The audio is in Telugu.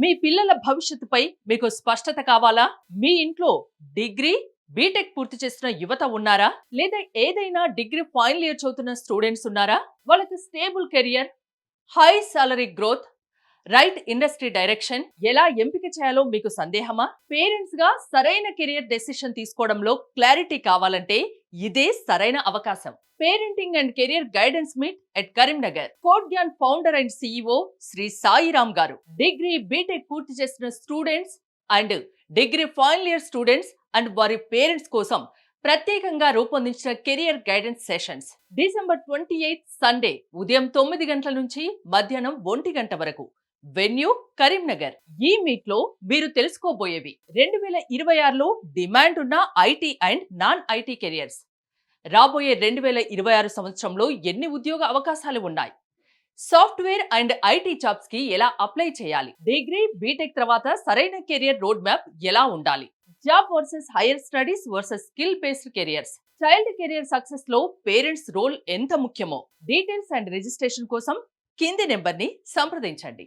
మీ పిల్లల భవిష్యత్తుపై మీకు స్పష్టత కావాలా? మీ ఇంట్లో డిగ్రీ బీటెక్ పూర్తి చేస్తున్న యువత ఉన్నారా? లేదా ఏదైనా డిగ్రీ ఫైనల్ ఇయర్ చదువుతున్న స్టూడెంట్స్ ఉన్నారా? వాళ్ళకి stable career, high salary growth, right industry direction ఎలా ఎంపిక చేయాలో మీకు సందేహమా? పేరెంట్స్ గా సరైన కెరియర్ డెసిషన్ తీసుకోవడంలో క్లారిటీ కావాలంటే ఇదే సరైన అవకాశం. Parenting and career guidance meet at Karimnagar. Codegnan founder and CEO Shri Sairam గారు డిగ్రీ బీటెక్ పూర్తి చేసిన students and degree final year students and వారి పేరెంట్స్ కోసం ప్రత్యేకంగా రూపొందించిన career guidance sessions December 28 Sunday ఉదయం 9 గంటల నుంచి మధ్యాహ్నం 1 గంట వరకు. వెన్యూ కరీంనగర్. ఈ మీట్ లో మీరు తెలుసుకోబోయేవి 2026లో డిమాండ్ ఉన్న IT and non IT careers, రాబోయే 2026 సంవత్సరంలో ఎన్ని ఉద్యోగ అవకాశాలు ఉన్నాయి, సాఫ్ట్వేర్ అండ్ ఐటీ జాబ్స్ కి ఎలా అప్లై చేయాలి, డిగ్రీ బీటెక్ తర్వాత సరైన కెరియర్ రోడ్ మ్యాప్ ఎలా ఉండాలి, job versus higher studies versus skill based careers, child career success లో పేరెంట్స్ రోల్ ఎంత ముఖ్యమో. డీటెయిల్స్ అండ్ రిజిస్ట్రేషన్ కోసం కింది నెంబర్ ని సంప్రదించండి.